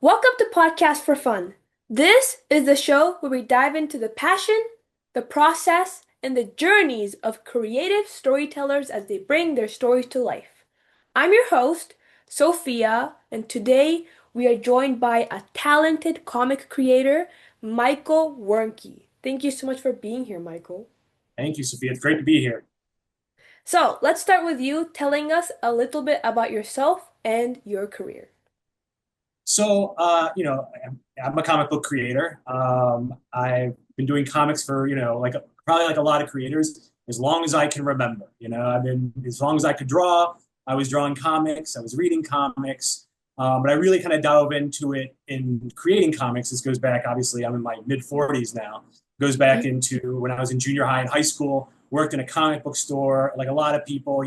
Welcome to Podcast for Fun. This is the show where we dive into the passion, the process, and the journeys of creative storytellers as they bring their stories to life. I'm your host, Sophia, and today we are joined by a talented comic creator, Michael Wernke. Thank you so much for being here, Michael. Thank you, Sophia. It's great to be here. So, let's start with you telling us a little bit about yourself and your career. I'm a comic book creator. I've been doing comics for, probably like a lot of creators, as long as I can remember. As long as I could draw, I was drawing comics, I was reading comics. But I really kind of dove into it in creating comics. This goes back, obviously, I'm in my mid 40s now. Goes back into when I was in junior high and high school, worked in a comic book store, like a lot of people,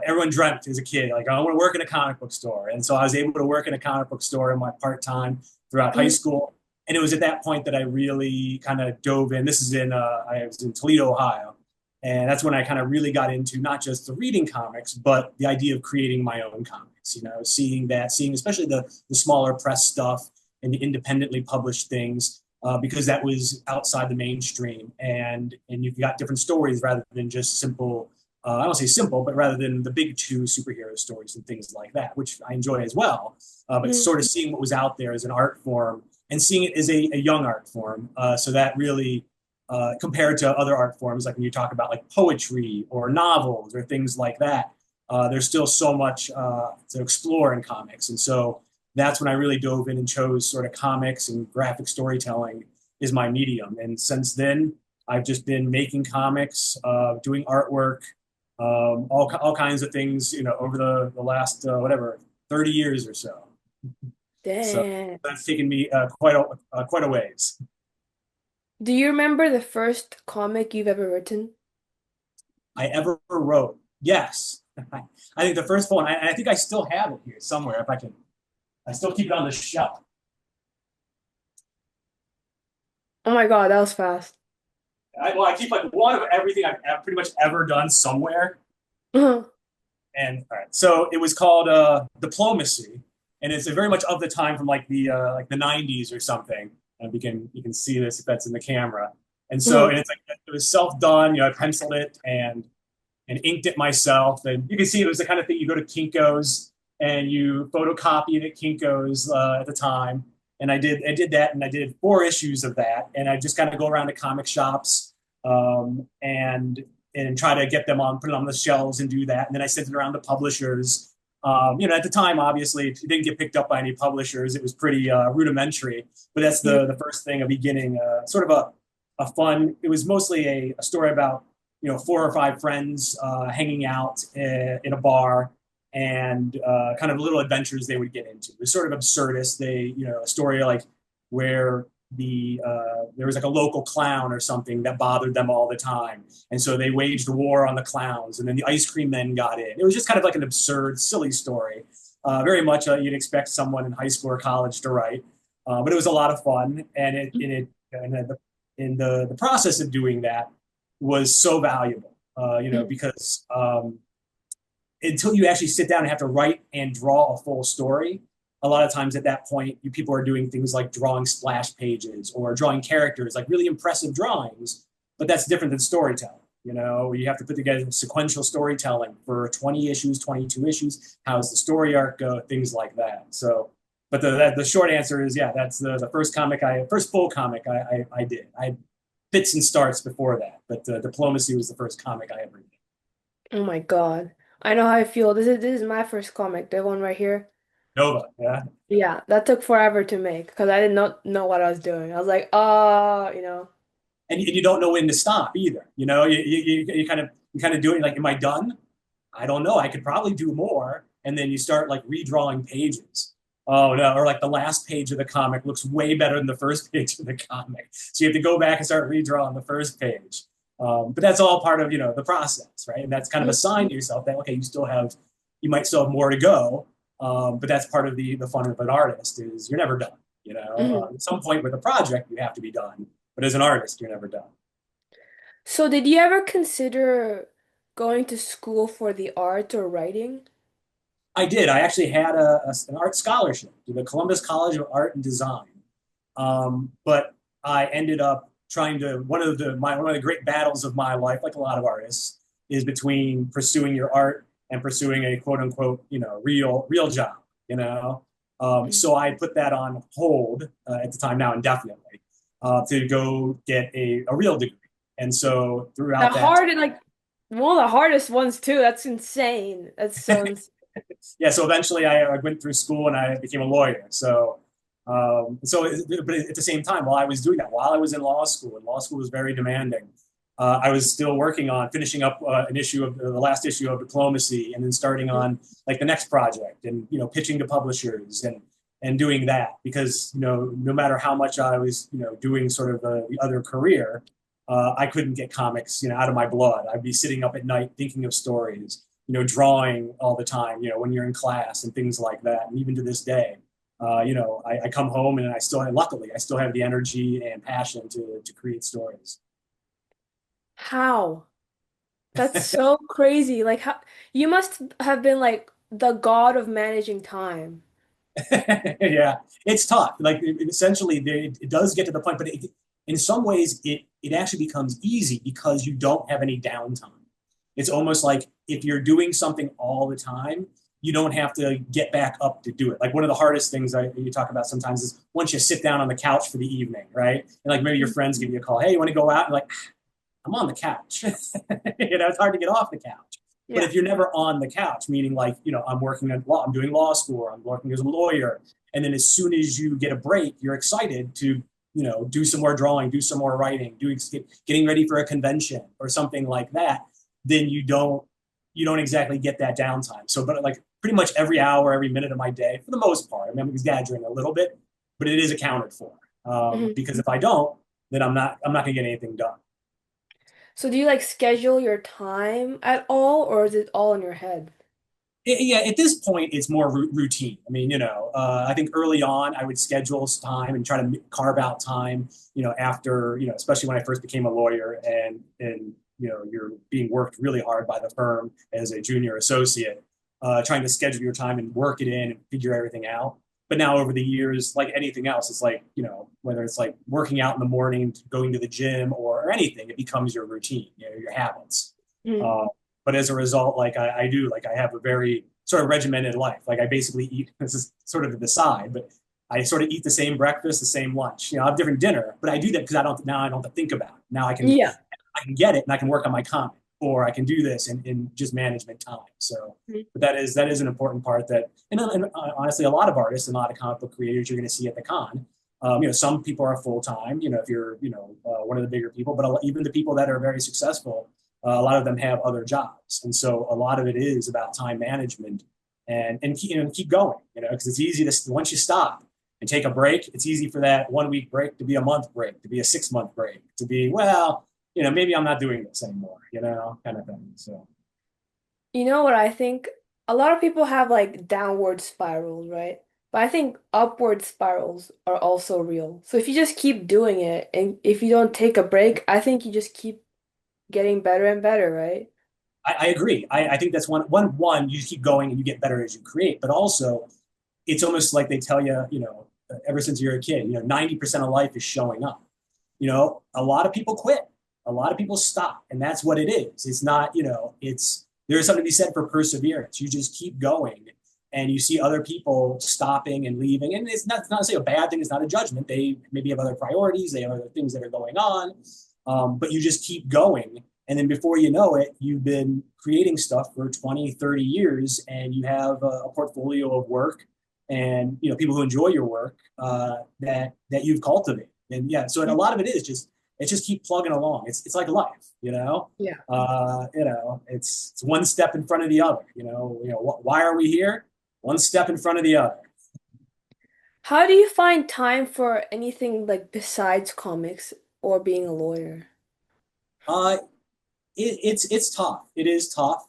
everyone dreamt as a kid, like, I want to work in a comic book store. And so I was able to work in a comic book store in my part time throughout high Mhm. school. And it was at that point that I really kind of dove in. I was in Toledo, Ohio. And that's when I kind of really got into not just the reading comics, but the idea of creating my own comics, seeing especially the smaller press stuff and the independently published things, because that was outside the mainstream. And you've got different stories rather than just simple I don't say simple, but rather than the big two superhero stories and things like that, which I enjoy as well. But Mhm. sort of seeing what was out there as an art form and seeing it as a young art form. So that really, compared to other art forms, like when you talk about like poetry or novels or things like that, there's still so much to explore in comics. And so that's when I really dove in and chose sort of comics and graphic storytelling is my medium. And since then, I've just been making comics, doing artwork, all kinds of things, over the last, 30 years or so. So Damn. that's taken me quite a ways. Do you remember the first comic you've ever written? I ever wrote. Yes. I think the first one, I think I still have it here somewhere. If I can, I still keep it on the shelf. Oh my God, that was fast. I keep like one of everything I've pretty much ever done somewhere. Uh-huh. And all right, so it was called Diplomacy, and it's very much of the time from like the '90s or something. And you can see this if that's in the camera. And Uh-huh. it's like it was self done. I penciled it and inked it myself. And you can see it was the kind of thing you go to Kinko's and you photocopy it at Kinko's at the time. And I did that, and I did 4 issues of that. And I just kind of go around to comic shops, um, and and try to get them on, put it on the shelves and do that. And then I sent it around to publishers. At the time, obviously, it didn't get picked up by any publishers. It was pretty rudimentary, but that's the first thing, a beginning, sort of a fun. It was mostly a story about 4 or 5 friends hanging out in a bar and kind of little adventures they would get into. It was sort of absurdist. A story like where there was like a local clown or something that bothered them all the time, and so they waged a war on the clowns, and then the ice cream men got in. It was just kind of like an absurd, silly story, very much you'd expect someone in high school or college to write. But it was a lot of fun, and the process of doing that was so valuable, because until you actually sit down and have to write and draw a full story, a lot of times at that point, people are doing things like drawing splash pages or drawing characters, like really impressive drawings, but that's different than storytelling. You have to put together sequential storytelling for 20 issues, 22 issues. How's the story arc go? Things like that. So, but the short answer is, yeah, that's the first full comic I did. I had bits and starts before that, but Diplomacy was the first comic I ever did. Oh my God. I know how I feel. This is my first comic, the one right here. Nova, yeah. Yeah, that took forever to make because I did not know what I was doing. I was like, And you don't know when to stop either. You kind of do it like, am I done? I don't know. I could probably do more. And then you start like redrawing pages. Oh no, or like the last page of the comic looks way better than the first page of the comic. So you have to go back and start redrawing the first page. But that's all part of the process, right? And that's kind of a sign to yourself that, okay, you might still have more to go. But that's part of the fun of an artist is you're never done. Mhm. At some point with a project you have to be done, but as an artist you're never done. So did you ever consider going to school for the art or writing? I did. I actually had an art scholarship to the Columbus College of Art and Design. But I ended up trying to one of the great battles of my life, like a lot of artists, is between pursuing your art and pursuing a quote unquote, real job, you know. Mm. So I put that on hold at the time, now indefinitely, to go get a real degree. And so The throughout that, hard like one of the hardest ones too. That's insane. That's so insane. yeah, so eventually I went through school and I became a lawyer. But at the same time, while I was doing that, while I was in law school, and law school was very demanding, I was still working on finishing up an issue of the last issue of Diplomacy, and then starting on like the next project, and pitching to publishers and doing that because no matter how much I was doing sort of the other career, I couldn't get comics out of my blood. I'd be sitting up at night thinking of stories, drawing all the time, when you're in class and things like that. And even to this day, I come home and luckily, I still have the energy and passion to create stories. How? That's so crazy. Like how you must have been like the god of managing time. Yeah, it's tough. Like essentially, it does get to the point, but in some ways, it actually becomes easy because you don't have any downtime. It's almost like if you're doing something all the time, you don't have to get back up to do it. Like one of the hardest things you talk about sometimes is once you sit down on the couch for the evening, right? And like maybe your friends give you a call, hey, you want to go out? And like, I'm on the couch. It's hard to get off the couch. But Yeah. if you're never on the couch, meaning like, I'm working at law, I'm doing law school, I'm working as a lawyer. And then as soon as you get a break, you're excited to, do some more drawing, do some more writing, getting ready for a convention or something like that. Then you don't exactly get that downtime. So, but like pretty much every hour, every minute of my day, for the most part, I mean, I'm exaggerating a little bit, but it is accounted for. Mhm. Because if I don't, then I'm not going to get anything done. So do you like schedule your time at all, or is it all in your head? Yeah, at this point, it's more routine. I mean, I think early on, I would schedule time and try to carve out time, after, especially when I first became a lawyer and you're being worked really hard by the firm as a junior associate, trying to schedule your time and work it in and figure everything out. But now over the years, like anything else, it's like, whether it's like working out in the morning, going to the gym or anything, it becomes your routine, your habits. Mhm. Uh, but as a result, like I do, like I have a very sort of regimented life. Like I basically eat, this is sort of the side, but I sort of eat the same breakfast, the same lunch. I have different dinner, but I do that because I don't have to think about it. Now Yeah. I can get it and I can work on my comic, or I can do this in just management time. So, Mhm. but that is an important part and honestly, a lot of artists and a lot of comic book creators you're going to see at the con. Some people are full time. If you're one of the bigger people, but even the people that are very successful, a lot of them have other jobs, and so a lot of it is about time management and keep going. Because it's easy to once you stop and take a break, it's easy for that 1 week break to be a month break, to be a 6 month break, to be maybe I'm not doing this anymore, kind of thing. So You know what I think? A lot of people have like downward spirals, right? But I think upward spirals are also real. So if you just keep doing it and if you don't take a break, I think you just keep getting better and better, right? I agree. I think that's one. You just keep going and you get better as you create, but also it's almost like they tell you, ever since you're a kid, 90% of life is showing up. A lot of people quit, a lot of people stop, and that's what it is. It's not, there's something to be said for perseverance. You just keep going, and you see other people stopping and leaving, and it's not to say a bad thing. It's not a judgment. They maybe have other priorities. They have other things that are going on, but you just keep going. And then before you know it, you've been creating stuff for 20, 30 years, and you have a portfolio of work and people who enjoy your work that you've cultivated. And yeah, so a lot of it is just it's just keep plugging along. It's like life, Yeah. it's one step in front of the other. Why are we here? One step in front of the other. How do you find time for anything like besides comics or being a lawyer? Uh, it's tough. It is tough,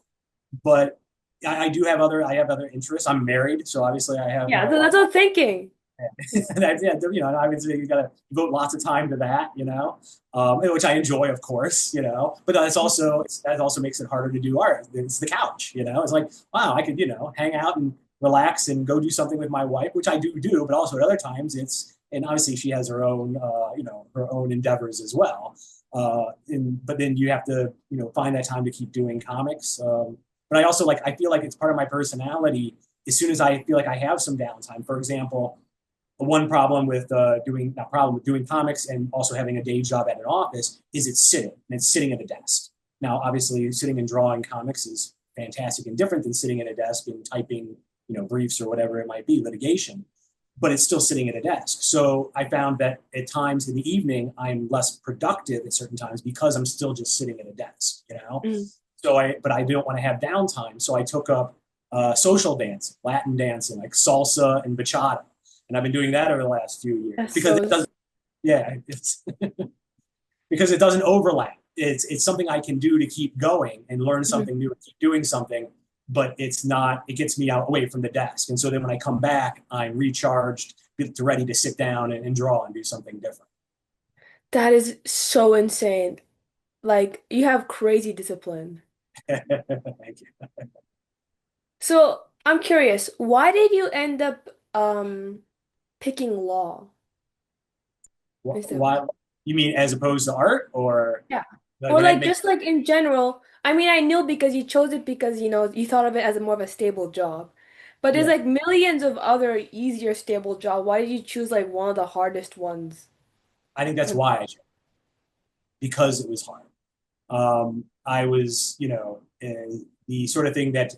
but I have other interests. I'm married, so obviously I have Yeah, my that's wife. what I'm thinking. And yeah, obviously you got to devote lots of time to that, which I enjoy, of course, but that also makes it harder to do art. It's the couch, it's like, wow, I could, hang out and relax and go do something with my wife, which I do, but also at other times and obviously she has her own, her own endeavors as well. But then you have to, find that time to keep doing comics. But I also I feel like it's part of my personality. As soon as I feel like I have some downtime, for example, one problem with doing not problem with doing comics and also having a day job at an office is it's sitting at a desk. Now, obviously, sitting and drawing comics is fantastic and different than sitting at a desk and typing, briefs or whatever it might be, litigation. But it's still sitting at a desk. So I found that at times in the evening, I'm less productive at certain times because I'm still just sitting at a desk. Mm. But I don't want to have downtime. So I took up social dance, Latin dancing, like salsa and bachata, and I've been doing that over the last few years That's because so. it doesn't. Yeah, it's because it doesn't overlap. It's something I can do to keep going and learn Mhm. something new and keep doing something, but it's not. It gets me out away from the desk, and so then when I come back, I'm recharged, ready to sit down and draw and do something different. That is so insane. Like, you have crazy discipline. Thank you. So, I'm curious, why did you end up picking law instead of Why? You mean as opposed to art, or yeah. like Or when I like make? just like in general, I mean I knew because you chose it because you thought of it as a more of a stable job. But there's Yeah, like millions of other easier stable jobs. Why did you choose like one of the hardest ones? I think that's For why because it was hard. I was, the sort of thing that,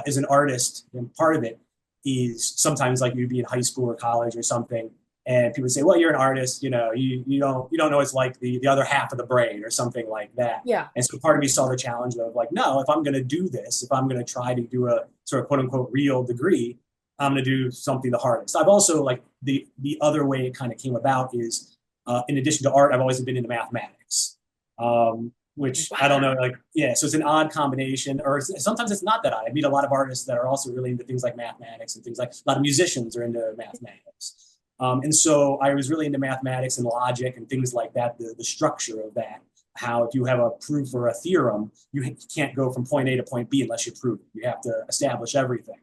as an artist, and part of it is sometimes like you'd be in high school or college or something, and people say, well, you're an artist, you don't know it's like the other half of the brain or something like that. yeah. And so part of me saw the challenge of like, no, if I'm going to do this, if I'm going to try to do a sort of quote unquote real degree, I'm going to do something the hardest. I've also like the other way it kind of came about is in addition to art, I've always been into mathematics. Which I don't know, Wow. like, yeah, so it's an odd combination, or sometimes it's not that odd. I meet a lot of artists that are also really into things like mathematics and things like a lot of musicians are into mathematics. And so I was really into mathematics and logic and things like that, the structure of that. How if you have a proof or a theorem, you can't go from point A to point B unless you prove it. You have to establish everything.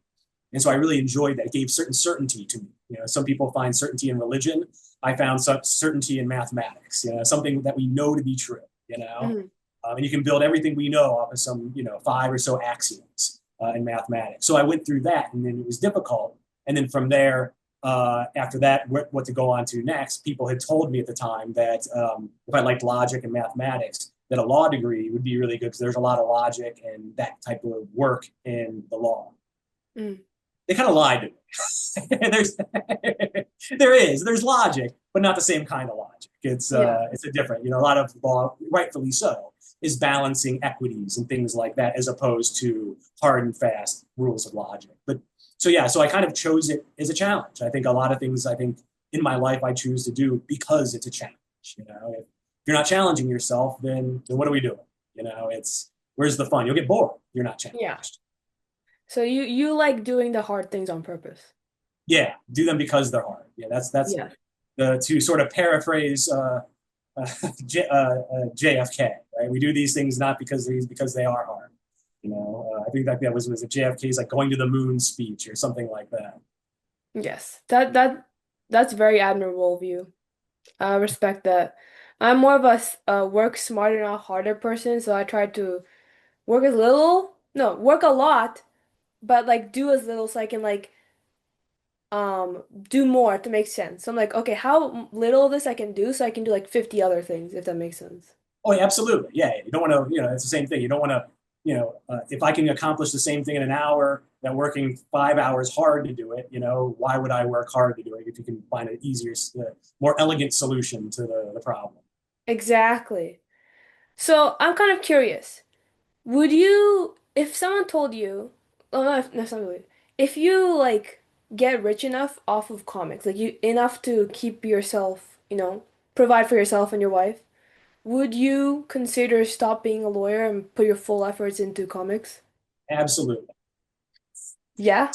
And so I really enjoyed that. It gave certain certainty to me. Some people find certainty in religion. I found such certainty in mathematics, something that we know to be true, Mhm. and you can build everything we know off of some, five or so axioms in mathematics. So I went through that, and then it was difficult. And then from there, after that, what to go on to next? People had told me at the time that if I liked logic and mathematics, that a law degree would be really good because there's a lot of logic and that type of work in the law. Mm. They kind of lied to me. There's logic, but not the same kind of logic. Yeah. It's a different, a lot of law, rightfully so, is balancing equities and things like that as opposed to hard and fast rules of logic. But so yeah, so I kind of chose it as a challenge. I think a lot of things I think in my life I choose to do because it's a challenge. If you're not challenging yourself, then what are we doing? It's where's the fun? You'll get bored. If you're not Yeah. challenged. So you like doing the hard things on purpose. Yeah, do them because they're hard. Yeah, that's Yeah. the to sort of paraphrase JFK. Right, we do these things not because they are hard. I think that was a JFK's like going to the moon speech or something like that. Yes. That's very admirable view. I respect that. I'm more of a work smarter, not harder person, so I try to work as little, no, work a lot, but like do as little so I can like do more to make sense. So I'm like, okay, how little of this I can do so I can do like 50 other things, if that makes sense. Oh, yeah, absolutely. Yeah, you don't want to. It's the same thing. You don't want to. If I can accomplish the same thing in an hour, that working 5 hours hard to do it. Why would I work hard to do it if you can find an easier, more elegant solution to the problem? Exactly. So I'm kind of curious. Would you, if someone told you, oh, not someone, if you like get rich enough off of comics, like you enough to keep yourself, provide for yourself and your wife, would you consider stop being a lawyer and put your full efforts into comics? Absolutely. Yeah?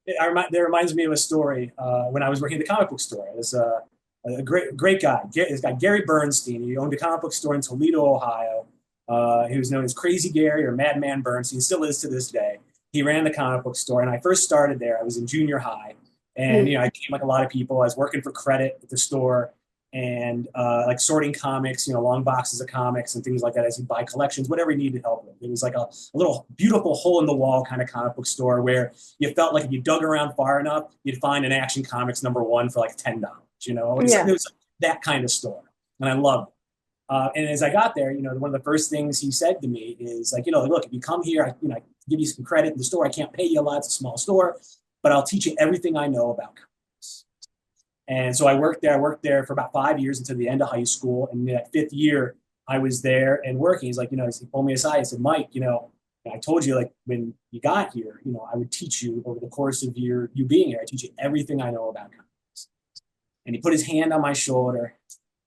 That reminds me of a story when I was working at the comic book store. There's a great guy. This guy Gary Bernstein. He owned a comic book store in Toledo, Ohio. He was known as Crazy Gary or Madman Bernstein. Still is to this day. He ran the comic book store, and I first started there. I was in junior high, and Mm. I came like a lot of people. I was working for credit at the store, and like sorting comics, long boxes of comics and things like that as you buy collections, whatever you needed help with. It was like a little beautiful hole in the wall kind of comic book store where you felt like if you dug around far enough, you'd find an Action Comics #1 for like $10. It Yeah. was that kind of store, and I loved it. And as I got there, one of the first things he said to me is like, look, if you come here, I give you some credit in the store. I can't pay you a lot; it's a small store, but I'll teach you everything I know about comics. And so I worked there. I worked there for about 5 years until the end of high school. And that fifth year, I was there and working. He's like, he pulled me aside. He said, Mike, I told you like when you got here, I would teach you over the course of you being here. I teach you everything I know about comics. And he put his hand on my shoulder,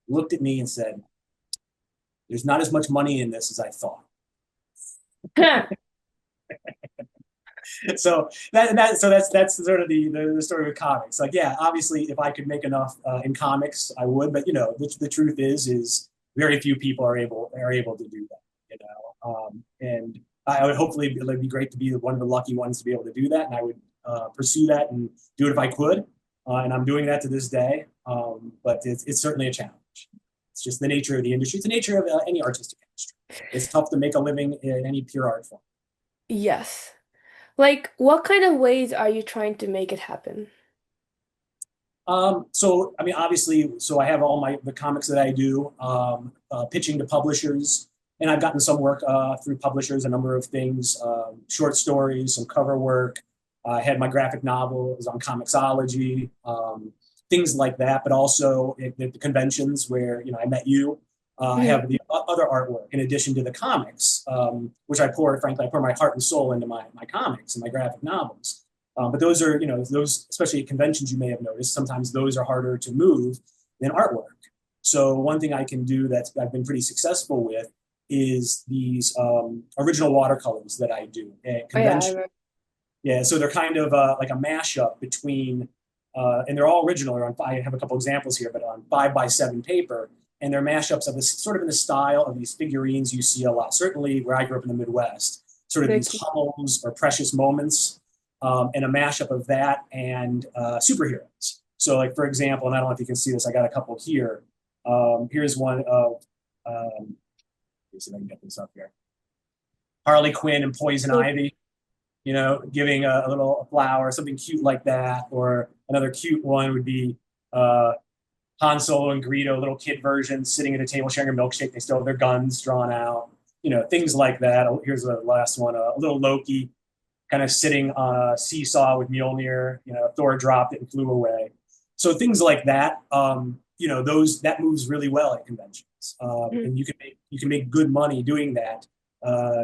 looked at me, and said, "There's not as much money in this as I thought." So that's sort of the story with comics. Like, yeah, obviously, if I could make enough in comics, I would. But the truth is very few people are able to do that. And I would hopefully it'd be great to be one of the lucky ones to be able to do that, and I would pursue that and do it if I could. And I'm doing that to this day. But it's certainly a challenge. It's just the nature of the industry. It's the nature of any artistic industry. It's tough to make a living in any pure art form. Yes. Like, what kind of ways are you trying to make it happen? So I mean, obviously, so I have all the comics that I do, pitching to publishers, and I've gotten some work through publishers, a number of things, short stories, some cover work. I had my graphic novel, it was on Comixology, things like that. But also at the conventions where I met you, I Mm. have the other artwork in addition to the comics, which frankly, I pour my heart and soul into my comics and my graphic novels. But those are, those, especially at conventions, you may have noticed, sometimes those are harder to move than artwork. So one thing I can do that I've been pretty successful with is these original watercolors that I do at Oh yeah, I convention. remember. Yeah, so they're kind of like a mashup between, and they're all original. I have a couple examples here, but on 5x7 paper, and they're mashups of this sort of in the style of these figurines you see a lot. Certainly, where I grew up in the Midwest, sort of Very these cute. hummels or precious moments, and a mashup of that and superheroes. So, like for example, and I don't know if you can see this, I got a couple here. Here's one of, let's see if I can get this up here. Harley Quinn and Poison Cool. Ivy, giving a little flower, something cute like that. Or another cute one would be Han Solo and Greedo, little kid version, sitting at a table sharing a milkshake. They still have their guns drawn out, things like that. Here's the last one, a little Loki kind of sitting on a seesaw with Mjolnir. Thor dropped it and flew away. So things like that, those that moves really well at conventions, Mm. and you can make good money doing that,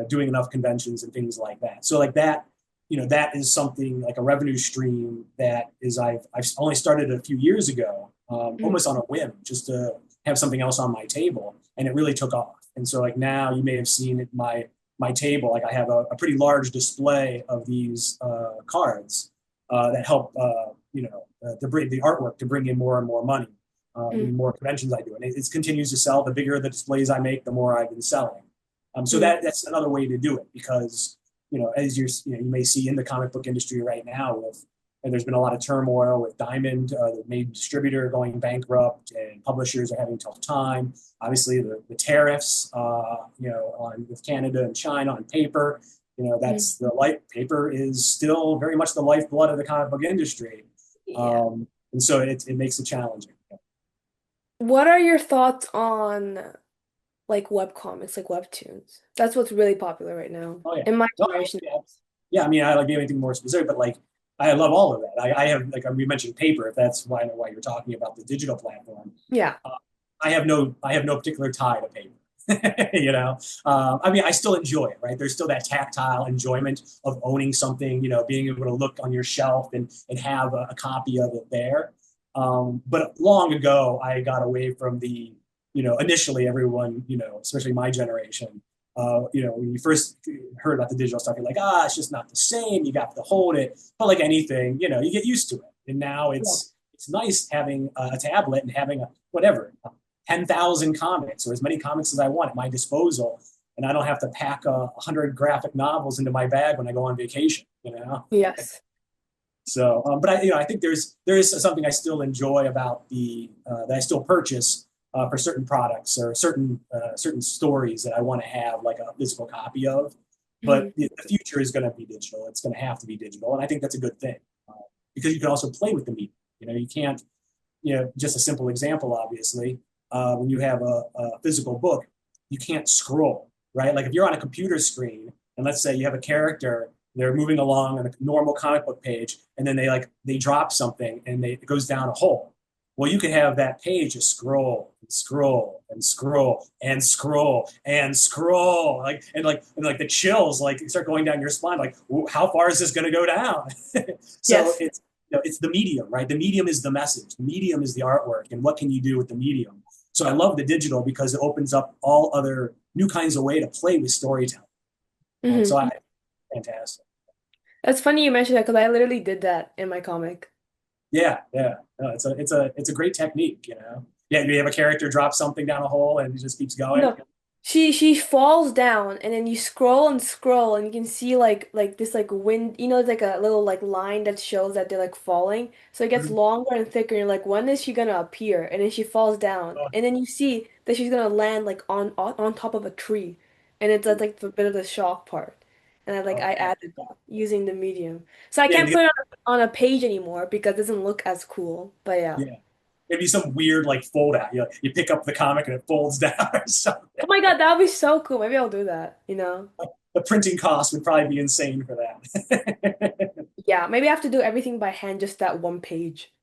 doing enough conventions and things like that. So like that, that is something like a revenue stream that is I've only started a few years ago, Mm. almost on a whim, just to have something else on my table, and it really took off. And so like now you may have seen at my table, like I have a pretty large display of these cards that help, to bring the artwork to bring in more and more money. The Mm. more conventions I do, and it continues to sell. The bigger the displays I make, the more I've been selling. So Mm. that's another way to do it because as you may see in the comic book industry right now and there's been a lot of turmoil with Diamond, the main distributor, going bankrupt, and publishers are having a tough time. Obviously, the tariffs, on with Canada and China on paper. Mm. That's the life. Paper is still very much the lifeblood of the comic book industry, Yeah. and so it makes it challenging. What are your thoughts on like web comics, like webtoons? That's what's really popular right now Oh yeah. in my Oh, generation. yeah. Yeah, I mean, I like anything more specific, but like I love all of that. I have like we mentioned paper, if that's why you're talking about the digital platform. Yeah. Uh, I have no particular tie to paper. I mean, I still enjoy it, right? There's still that tactile enjoyment of owning something, being able to look on your shelf and have a copy of it there. But long ago, I got away from initially everyone, especially my generation, when you first heard about the digital stuff, you're like, it's just not the same. You got to hold it. But like anything, you get used to it. And now Yeah. it's nice having a tablet and having a whatever 10,000 comics or as many comics as I want at my disposal, and I don't have to pack 100 graphic novels into my bag when I go on vacation. Yes. But I think there is something I still enjoy about the that I still purchase for certain products or certain stories that I want to have like a physical copy of. But Mhm. the future is going to be digital. It's going to have to be digital, and I think that's a good thing uh, because you can also play with the medium. You can't. Just a simple example, obviously, when you have a physical book, you can't scroll, right? Like if you're on a computer screen, and let's say you have a character, they're moving along on a normal comic book page, and then they drop something, and it goes down a hole. Well, you could have that page just scroll and scroll and scroll and scroll and scroll, like the chills like start going down your spine. Like, how far is this going to go down? So Yes. it's the medium, right? The medium is the message. The medium is the artwork, and what can you do with the medium? So I love the digital because it opens up all other new kinds of way to play with storytelling. So Hmm. I fantastic. That's funny you mentioned that because I literally did that in my comic. Yeah, yeah. No, it's a great technique. Yeah, you have a character drop something down a hole and it just keeps going. No, she falls down, and then you scroll and scroll, and you can see like this like wind. It's like a little like line that shows that they're like falling. So it gets Mhm. longer and thicker. And you're like, when is she gonna appear? And then she falls down, Oh, and then you see that she's gonna land like on top of a tree, and it's like the bit of the shock part. And I okay. added that using the medium, so I Yeah, can't put it on a page anymore because it doesn't look as cool. But yeah. yeah. Maybe some weird like fold out. You pick up the comic and it folds down or something. Oh my God, that would be so cool. Maybe I'll do that. The printing cost would probably be insane for that. Yeah, maybe I have to do everything by hand, just that one page.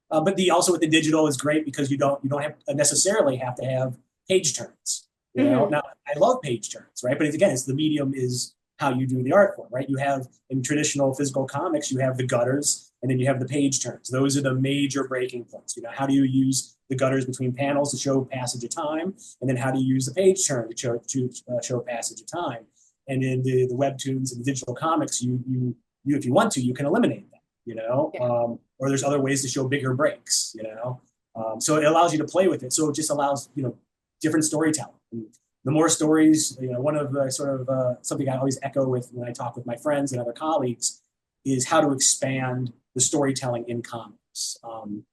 But the also with the digital is great because you don't have necessarily have to have page turns. Hmm. Now I love page turns, right? But again, it's the medium is how you do the art form, right? You have in traditional physical comics, you have the gutters and then you have the page turns. Those are the major breaking points. How do you use the gutters between panels to show passage of time, and then how do you use the page turn to show passage of time? And in the webtoons and the digital comics, you if you want to, you can eliminate that. Yeah. Or there's other ways to show bigger breaks. So it allows you to play with it. So it just allows different storytelling. And the more stories, one of the sort of something I always echo with when I talk with my friends and other colleagues is how to expand the storytelling in comics.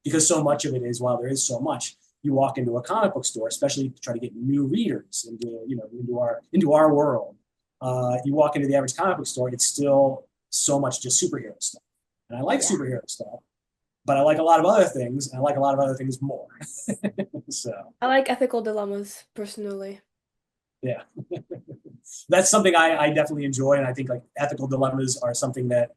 Because so much of it is, while there is so much, you walk into a comic book store, especially to try to get new readers into our world. You walk into the average comic book store, it's still so much just superhero stuff. And I like Yeah. superhero stuff, but I like a lot of other things, and I like a lot of other things more. So I like ethical dilemmas personally. yeah, that's something I definitely enjoy, and I think like ethical dilemmas are something that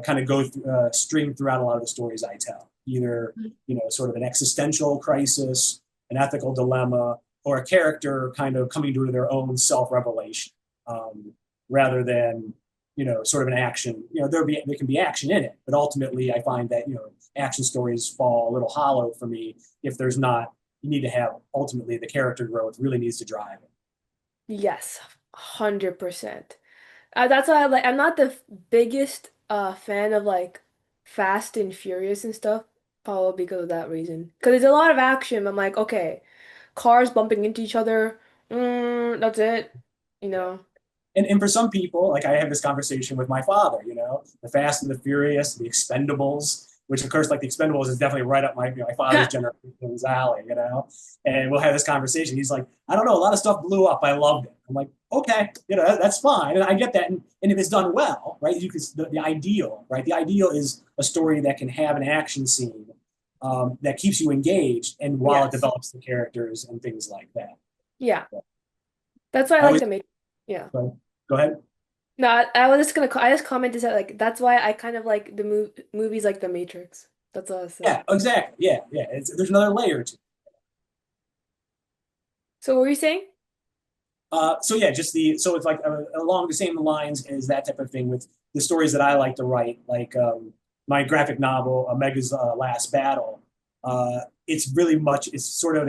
kind of string throughout a lot of the stories I tell. Either Mhm. sort of an existential crisis, an ethical dilemma, or a character kind of coming to their own self-revelation, um, rather than sort of an action. There can be action in it, but ultimately I find that action stories fall a little hollow for me if there's not. You need to have ultimately the character growth really needs to drive it. Yes, 100%. That's why I'm not the biggest fan of like Fast and Furious and stuff, probably because of that reason. Because there's a lot of action. I'm like, okay, cars bumping into each other. That's it. You Yeah. know. And for some people, like I have this conversation with my father, the Fast and the Furious, the Expendables, which of course, like the Expendables is definitely right up my father's generation's alley. And we'll have this conversation. He's like, I don't know, a lot of stuff blew up. I loved it. I'm like, okay, that's fine, and I get that. And if it's done well, right, you can the ideal, right? The ideal is a story that can have an action scene that keeps you engaged, and while it Yes. develops the characters and things like that. Yeah. That's why I I like always the Matrix. Yeah. go ahead. No, I was just I just commented that like that's why I kind of like the movies like The Matrix. That's what I was Yeah, saying. exactly. Yeah, yeah. There's another layer to it. So what were you saying? So yeah, so it's like along the same lines as that type of thing with the stories that I like to write, like my graphic novel, Omega's Last Battle. It's really much. It's sort of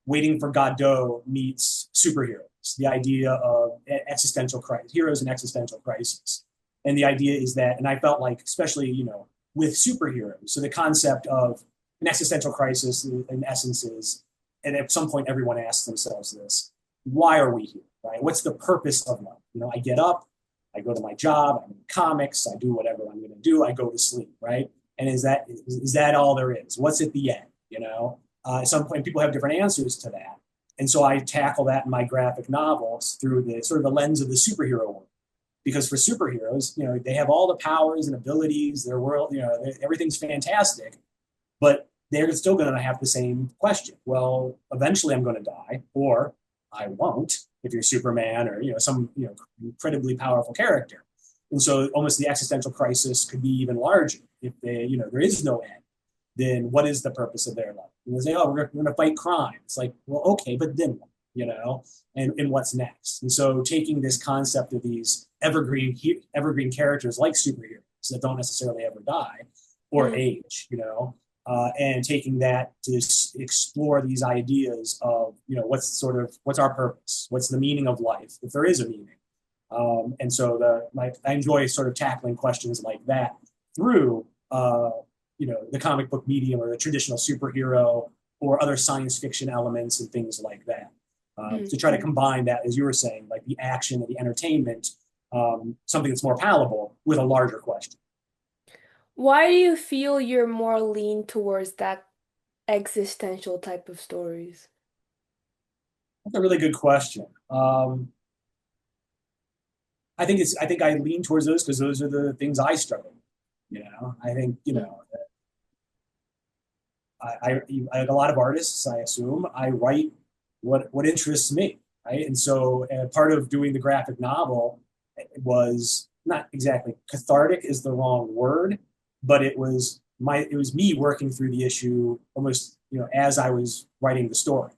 Waiting for Godot meets superheroes, the idea of existential crisis, heroes in existential crisis. And the idea is that, and I felt like, especially, with superheroes, so the concept of an existential crisis in essence is, and at some point everyone asks themselves this, why are we here, right? What's the purpose of life? I get up, I go to my job, I read comics, I do whatever I'm going to do, I go to sleep, right? And is that all there is? What's at the end? At some point, people have different answers to that, and so I tackle that in my graphic novels through the sort of the lens of the superhero world. Because for superheroes, they have all the powers and abilities. Their world, everything's fantastic, but they're still going to have the same question. Well, eventually, I'm going to die, or I won't. If you're Superman or some incredibly powerful character, and so almost the existential crisis could be even larger if there is no end. Then what is the purpose of their life? And they say, oh, we're going to fight crime. It's like, well, okay, but then what? And what's next? And so taking this concept of these evergreen characters like superheroes that don't necessarily ever die or Mm. age, and taking that to explore these ideas of, what's our purpose? What's the meaning of life, if there is a meaning? And so I enjoy sort of tackling questions like that through the comic book medium or the traditional superhero or other science fiction elements and things like that. To try to combine that, as you were saying, like the action and the entertainment, something that's more palatable with a larger question. Why do you feel you're more lean towards that existential type of stories? That's a really good question. I think I lean towards those because those are the things I struggle with. I think Mm. like a lot of artists, I assume, I write what interests me, right? And so part of doing the graphic novel was not exactly cathartic is the wrong word, but it was me working through the issue almost as I was writing the story,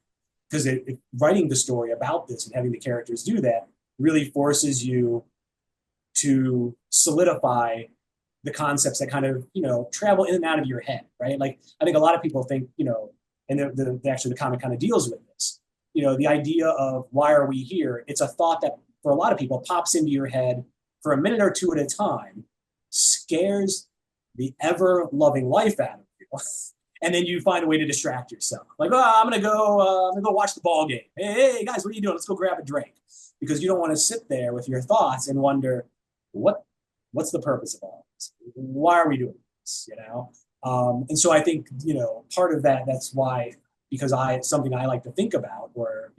because writing the story about this and having the characters do that really forces you to solidify the concepts that kind of travel in and out of your head, right? Like I think a lot of people think and actually the comic kind of deals with this. The idea of why are we here? It's a thought that for a lot of people pops into your head for a minute or two at a time, scares the ever loving life out of you, and then you find a way to distract yourself. Like, oh, I'm gonna go watch the ball game. Hey guys, what are you doing? Let's go grab a drink, because you don't want to sit there with your thoughts and wonder what what's the purpose of all this? Why are we doing this? And so I think part of that's why, because something I like to think about, where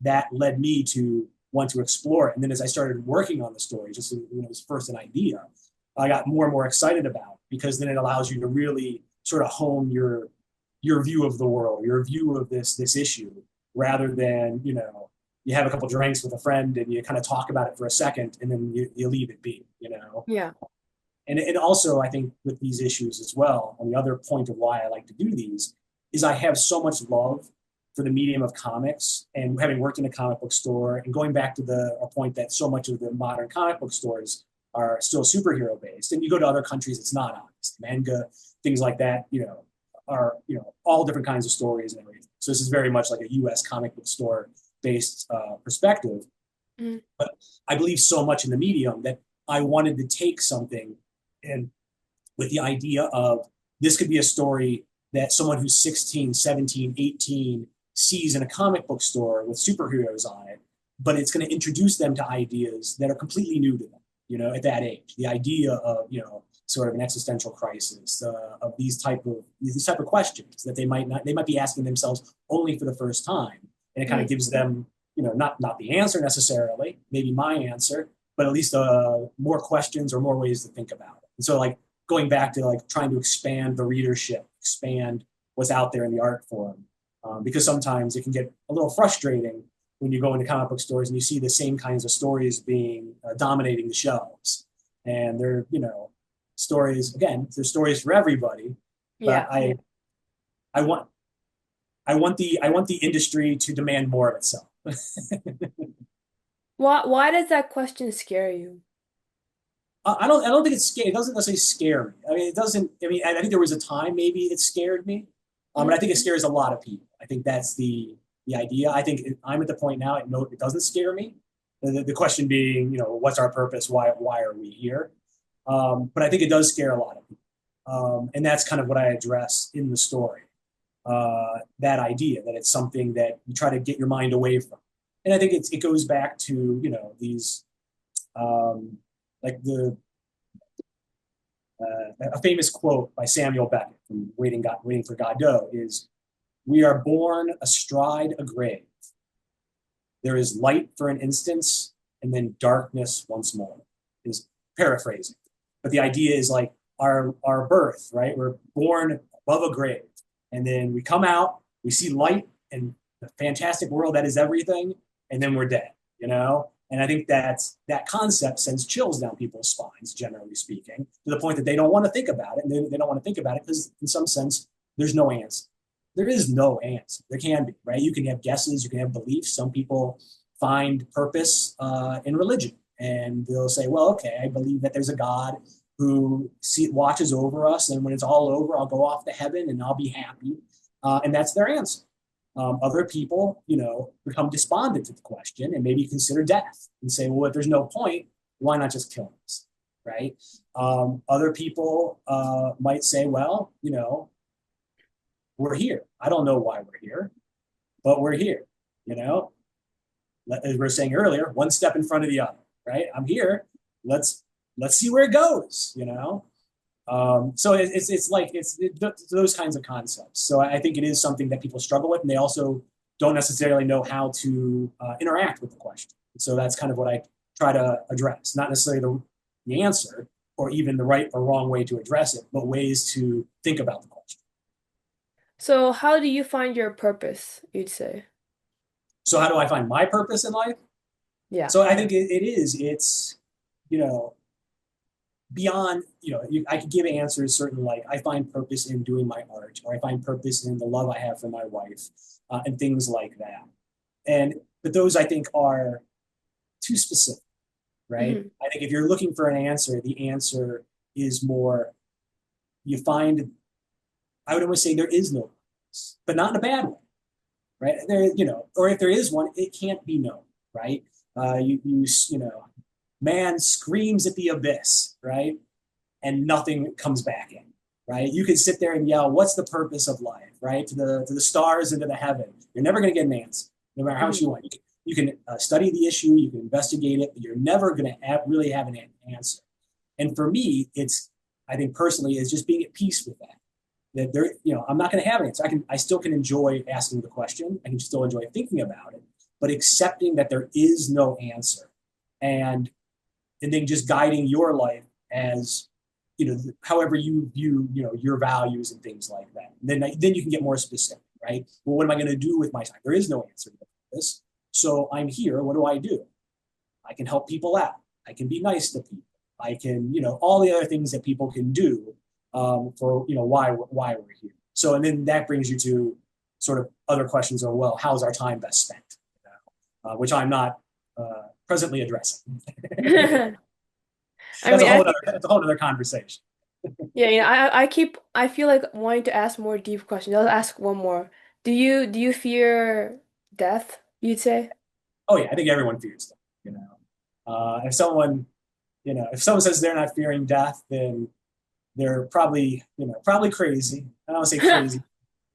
that led me to want to explore it. And then as I started working on the story, just when it was first an idea, I got more and more excited about it, because then it allows you to really sort of hone your view of the world, your view of this issue, rather than you have a couple drinks with a friend and you kind of talk about it for a second and then you leave it be. Yeah. And also, I think with these issues as well, and the other point of why I like to do these is I have so much love for the medium of comics, and having worked in a comic book store and going back to a point that so much of the modern comic book stores are still superhero based. And you go to other countries, it's not honest. Manga, things like that, are, all different kinds of stories and everything. So this is very much like a US comic book store based perspective. Mm. But I believe so much in the medium that I wanted to take something and with the idea of this could be a story that someone who's 16, 17, 18 sees in a comic book store with superheroes on it, but it's going to introduce them to ideas that are completely new to them, at that age. The idea of, sort of an existential crisis, of these type of questions that they might be asking themselves only for the first time. And it kind of Mm. gives them, not the answer necessarily, maybe my answer, but at least more questions or more ways to think about it. And so like going back to like trying to expand the readership, expand what's out there in the art form, because sometimes it can get a little frustrating when you go into comic book stores and you see the same kinds of stories being dominating the shelves. And they're, stories, again, there's stories for everybody, but Yeah. I want I want the industry to demand more of itself. Why does that question scare you? I don't think it's scary. It doesn't necessarily scare me. I mean, it doesn't. I mean, I think there was a time maybe it scared me, but I Mm. think it scares a lot of people. I think that's the the idea. I think I'm at the point now, no, it doesn't scare me. The question being, what's our purpose? Why are we here? But I think it does scare a lot of people. And that's kind of what I address in the story. That idea that it's something that you try to get your mind away from. And I think it goes back to, these, like a famous quote by Samuel Beckett from Waiting for Godot is, "We are born astride a grave. There is light for an instant, and then darkness once more," is paraphrasing. But the idea is like our birth, right? We're born above a grave, and then we come out, we see light and the fantastic world that is everything, and then we're dead, And I think that concept sends chills down people's spines, generally speaking, to the point that they don't want to think about it. And they don't want to think about it because, in some sense, there's no answer. There is no answer. There can be, right? You can have guesses, you can have beliefs. Some people find purpose in religion, and they'll say, well, okay, I believe that there's a God who watches over us, and when it's all over, I'll go off to heaven and I'll be happy. And that's their answer. Other people, become despondent to the question and maybe consider death and say, well, if there's no point, why not just kill us, right? Other people might say, well, we're here. I don't know why we're here, but we're here, As we were saying earlier, one step in front of the other, right? I'm here. Let's see where it goes, So it's those kinds of concepts. So I think it is something that people struggle with, and they also don't necessarily know how to interact with the question. So that's kind of what I try to address, not necessarily the answer or even the right or wrong way to address it, but ways to think about the question. So how do you find your purpose, you'd say? So how do I find my purpose in life? Yeah. So I think it's, you know, beyond, I could give answers certain like I find purpose in doing my art, or I find purpose in the love I have for my wife, and things like that. But those I think are too specific, right? Hmm. I think if you're looking for an answer, the answer is more, you find, I would always say there is no purpose, but not in a bad way, right? Or if there is one, it can't be known, right? Man screams at the abyss, right? And nothing comes back in, right? You can sit there and yell, "What's the purpose of life?" Right? To the stars and to the heaven. You're never going to get an answer, no matter how much you Hmm. want. You can study the issue, you can investigate it, but you're never going to really have an answer. And for me, I think personally, is just being at peace with that. That I'm not going to have an answer. I still can enjoy asking the question. I can still enjoy thinking about it, but accepting that there is no answer, and then just guiding your life as however you view your values and things like that. Then you can get more specific, right? Well, what am I going to do with my time? There is no answer to this. So I'm here. What do I do? I can help people out. I can be nice to people. I can, all the other things that people can do, for why we're here. So, and then that brings you to sort of other questions of, well, how's our time best spent? Which I'm not presently addressing. I mean, That's a whole other conversation. yeah, I feel like wanting to ask more deep questions. I'll ask one more. Do you fear death, you'd say? Oh yeah, I think everyone fears them. If someone says they're not fearing death, then they're probably crazy. I don't want to say crazy,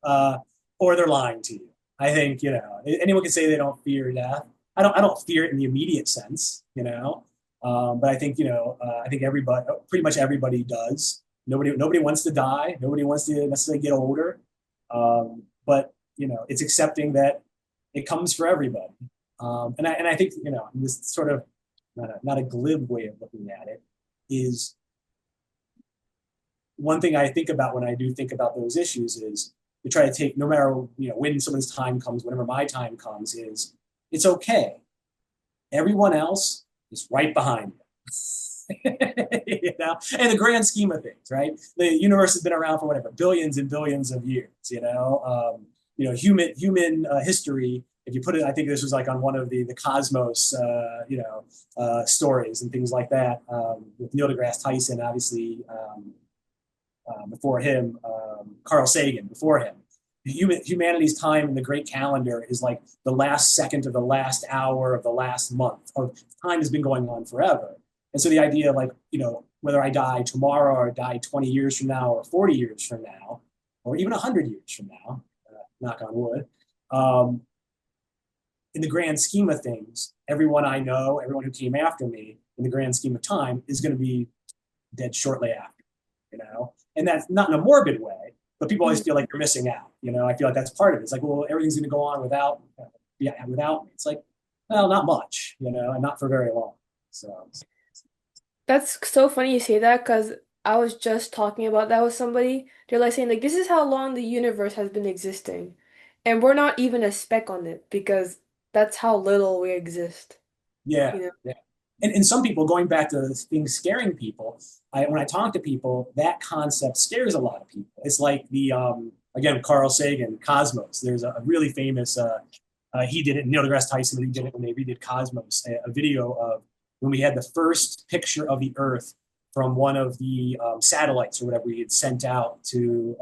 uh, or they're lying to you. I think anyone can say they don't fear death. I don't fear it in the immediate sense, but I think pretty much everybody does. Nobody wants to die. Nobody wants to necessarily get older. But it's accepting that it comes for everybody. And I think this sort of not a glib way of looking at it is one thing I think about when I do think about those issues is to try to take, no matter when someone's time comes, whenever my time comes, is it's okay. Everyone else is right behind you. In the grand scheme of things, right? The universe has been around for whatever billions and billions of years. Human history. If you put it, I think this was like on one of the Cosmos, stories and things like that, with Neil deGrasse Tyson, obviously, before him, Carl Sagan before him. humanity's time in the great calendar is like the last second of the last hour of the last month of time has been going on forever. And so the idea, like, whether I die tomorrow or die 20 years from now or 40 years from now, or even 100 years from now, knock on wood, um, in the grand scheme of things, everyone I know, everyone who came after me, in the grand scheme of time, is going to be dead shortly after, And that's not in a morbid way, but people always Mhm. feel like you're missing out. I feel like that's part of it. It's like, well, everything's going to go on without me. It's like, well, not much, and not for very long. So, That's so funny you say that because I was just talking about that with somebody. They're like saying like this is how long the universe has been existing. And we're not even a speck on it because that's how little we exist, yeah, you know? yeah. And some people, going back to things scaring people, when I talk to people, that concept scares a lot of people. It's like again, Carl Sagan, Cosmos. There's a really famous, he did it, Neil deGrasse Tyson redid it when they redid Cosmos, a video of when we had the first picture of the Earth from one of the satellites or whatever we had sent out to,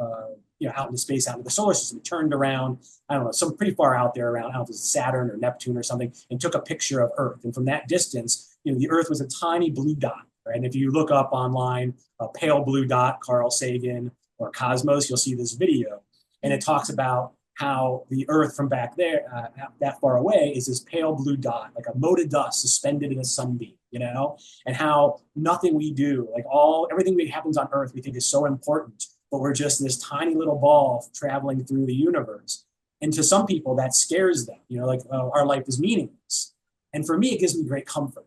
out into space, out into the solar system. We turned around, I don't know, some pretty far out there around, I don't know if it was Saturn or Neptune or something, and took a picture of Earth. And from that distance, the Earth was a tiny blue dot. Right? And if you look up online, a pale blue dot, Carl Sagan or Cosmos, you'll see this video. And it talks about how the Earth from back there, that far away, is this pale blue dot, like a mote of dust suspended in a sunbeam, and how nothing we do, like everything that happens on Earth, we think is so important, but we're just this tiny little ball traveling through the universe. And to some people, that scares them, like, oh, our life is meaningless. And for me, it gives me great comfort.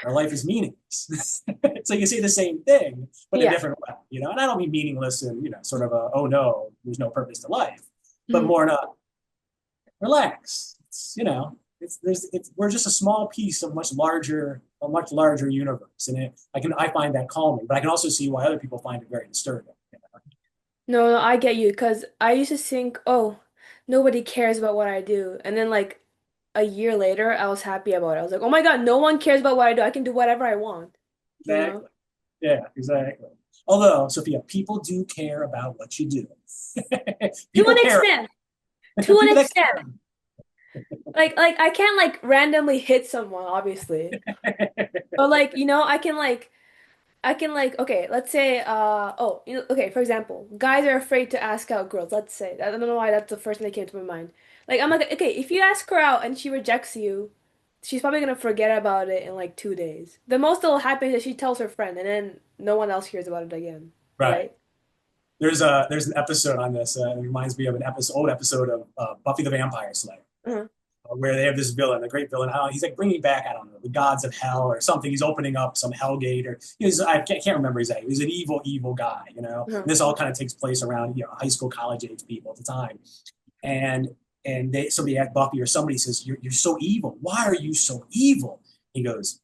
Our life is meaningless. So you say the same thing, but in a Yeah. different way, And I don't mean meaningless and, sort of oh no, there's no purpose to life, but Mhm. more in a relax. We're just a small piece of a much larger universe. And I find that calming, but I can also see why other people find it very disturbing. No, no, I get you because I used to think, oh, nobody cares about what I do. And then like a year later, I was happy about it. I was like, oh my God, no one cares about what I do. I can do whatever I want, you know? Exactly. Yeah, exactly. Although, Sophia, people do care about what you do. To People an care. extent. To an People that extent. Like I can't like randomly hit someone, obviously. But like, I can like okay, let's say okay, for example, guys are afraid to ask out girls, let's say. I don't know why that's the first thing that came to my mind. Like I'm like, okay, if you ask her out and she rejects you, she's probably gonna forget about it in like 2 days. The most that'll happen is that she tells her friend and then no one else hears about it again. right. Right? There's an episode on this. It reminds me of an old episode of Buffy the Vampire Slayer, Uh-huh. where they have this villain, a great villain. He's like bringing back, I don't know, the gods of hell or something. He's opening up some hell gate, or I can't remember exactly. He's an evil, evil guy, Uh-huh. And this all kind of takes place around high school, college age people at the time, and somebody at Buffy or somebody says, "You're so evil. Why are you so evil?" He goes,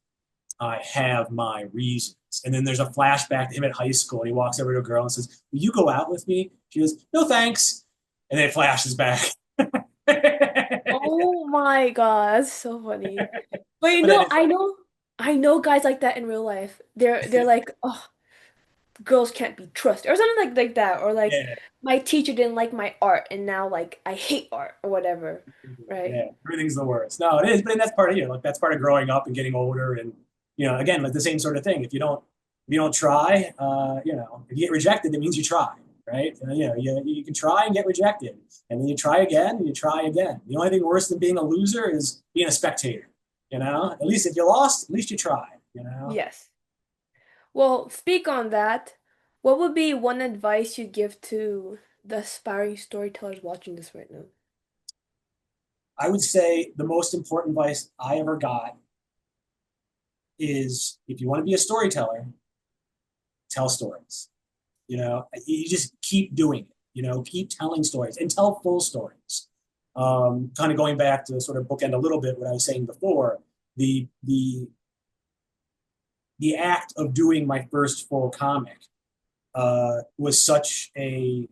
"I have my reasons." And then there's a flashback to him at high school. And he walks over to a girl and says, "Will you go out with me?" She goes, "No, thanks." And then it flashes back. Oh my God, that's so funny. But But then it's I know guys like that in real life. They're like, oh, girls can't be trusted or something like that or like yeah, my teacher didn't like my art and now like I hate art or whatever, right? yeah, everything's the worst. No, it is, but that's part of like that's part of growing up and getting older, and again, like the same sort of thing. If you don't try, if you get rejected, that means you try, right? You can try and get rejected, and then you try again, and you try again. The only thing worse than being a loser is being a spectator. At least if you lost, at least you tried. Yes. Well, speak on that. What would be one advice you'd give to the aspiring storytellers watching this right now? I would say the most important advice I ever got is if you want to be a storyteller, tell stories. You just keep doing it. Keep telling stories and tell full stories. Kind of going back to sort of bookend a little bit what I was saying before, the act of doing my first full comic was such a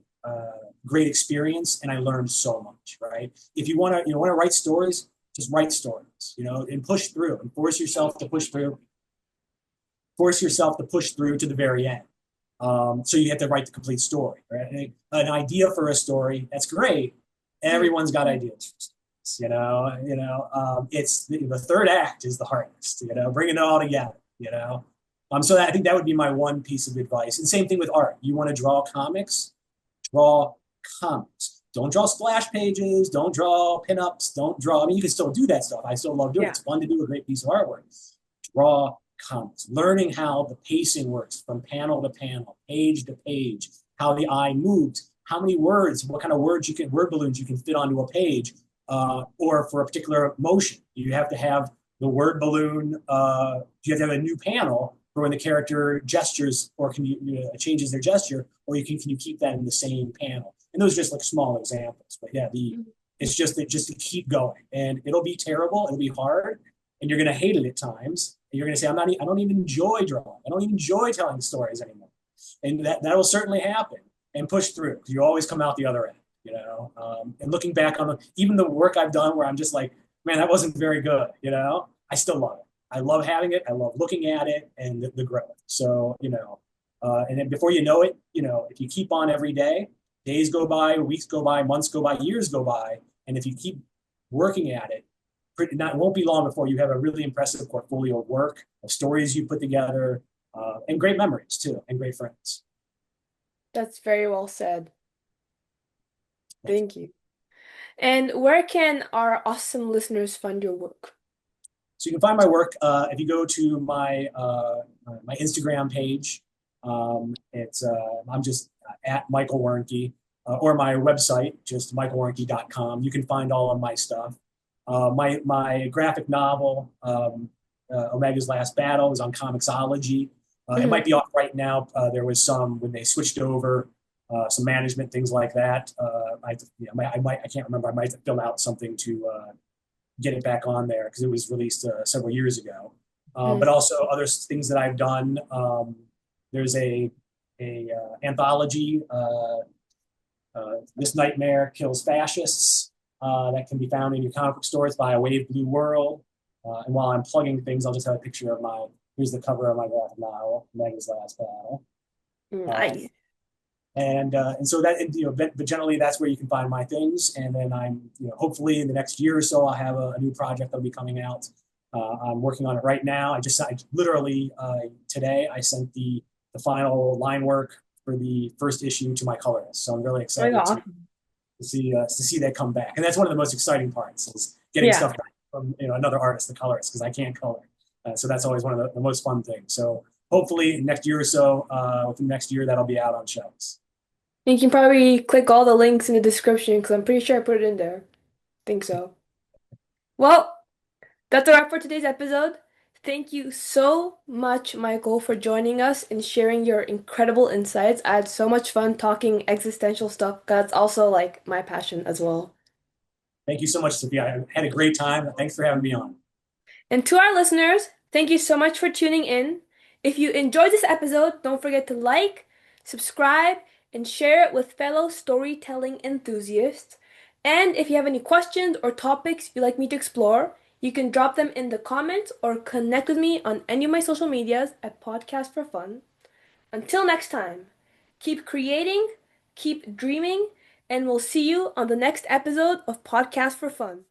great experience, and I learned so much. Right? If you want to write stories, just write stories. And push through and force yourself to push through to the very end. So you have to write the complete story, right? An idea for a story, that's great. Mhm. Everyone's got ideas for stories, it's the third act is the hardest, bringing it all together. So I think that would be my one piece of advice. And same thing with art. You want to draw comics, draw comics. Don't draw splash pages. Don't draw pinups. Don't draw. I mean, you can still do that stuff. I still love doing it. Yeah. It's fun to do a great piece of artwork. Draw comics. Learning how the pacing works from panel to panel, page to page, how the eye moves, how many words, what kind of word balloons you can fit onto a page, or for a particular motion. You have to have the word balloon. You have to have a new panel for when the character gestures or changes their gesture, or can you keep that in the same panel? And those are just like small examples. But yeah, Mhm. it's just to keep going, and it'll be terrible. It'll be hard, and you're going to hate it at times. And you're going to say, I don't even enjoy drawing. I don't even enjoy telling stories anymore. And that will certainly happen, and push through, because you always come out the other end. And looking back on even the work I've done where I'm just like, man, that wasn't very good. I still love it. I love having it. I love looking at it and the growth. So, and then before you know it, if you keep on every day, days go by, weeks go by, months go by, years go by. And if you keep working at it, it won't be long before you have a really impressive portfolio of work, of stories you put together, and great memories too, and great friends. That's very well said. Thank you. And where can our awesome listeners find your work? So you can find my work if you go to my Instagram page. I'm just at Michael Warnke, or my website, just michaelwarnke.com. You can find all of my stuff. My graphic novel, Omega's Last Battle, is on Comixology. It might Mhm. be off right now. There was some when they switched over, some management things like that. I can't remember. I might have filled out something to get it back on there because it was released several years ago. But Mhm. also other things that I've done. There's a anthology, This Nightmare Kills Fascists, that can be found in your comic book stores by A Wave Blue World. And while I'm plugging things, I'll just have a picture of here's the cover of my graphic novel, Megan's Last Battle. Um, Nice. and so that, but generally that's where you can find my things. And then hopefully in the next year or so, I'll have a new project that'll be coming out. I'm working on it right now. I literally today I sent the final line work for the first issue to my colorist. So I'm really Oh my excited God. to see that come back. And that's one of the most exciting parts, is getting Yeah. stuff back from another artist, the colorist, because I can't color. So that's always one of the most fun things. So hopefully next year or so, within the next year, that'll be out on shelves. You can probably click all the links in the description because I'm pretty sure I put it in there. Think so. Well, that's a wrap for today's episode. Thank you so much, Michael, for joining us and sharing your incredible insights. I had so much fun talking existential stuff. That's also like my passion as well. Thank you so much, Sophia. I had a great time. Thanks for having me on. And to our listeners, thank you so much for tuning in. If you enjoyed this episode, don't forget to like, subscribe, and share it with fellow storytelling enthusiasts. And if you have any questions or topics you'd like me to explore, you can drop them in the comments or connect with me on any of my social medias at Podcast for Fun. Until next time, keep creating, keep dreaming, and we'll see you on the next episode of Podcast for Fun.